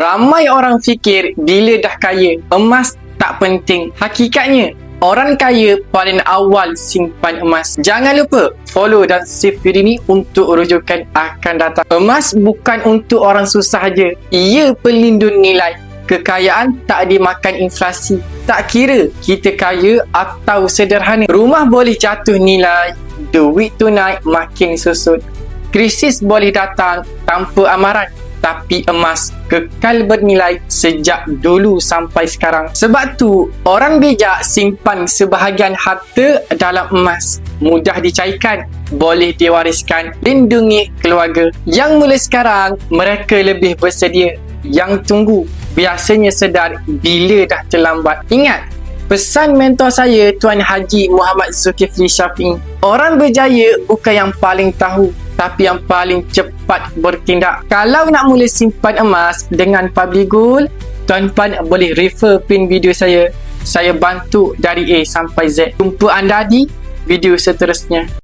Ramai orang fikir bila dah kaya, emas tak penting. Hakikatnya, orang kaya paling awal simpan emas. Jangan lupa follow dan save video ni untuk rujukan akan datang. Emas bukan untuk orang susah saja. Ia pelindung nilai. Kekayaan tak dimakan inflasi. Tak kira kita kaya atau sederhana. Rumah boleh jatuh nilai, duit tunai makin susut. Krisis boleh datang tanpa amaran. Tapi emas kekal bernilai sejak dulu sampai sekarang. Sebab tu, orang bijak simpan sebahagian harta dalam emas. Mudah dicairkan, boleh diwariskan, lindungi keluarga. Yang mula sekarang, mereka lebih bersedia. Yang tunggu, biasanya sedar bila dah terlambat. Ingat, pesan mentor saya, Tuan Haji Muhammad Zulkifli Syafi'i. Orang berjaya bukan yang paling tahu, tapi yang paling cepat bertindak. Kalau nak mula simpan emas dengan Public Gold, tuan-puan boleh refer pin video saya. Saya bantu dari A sampai Z. Jumpa anda di video seterusnya.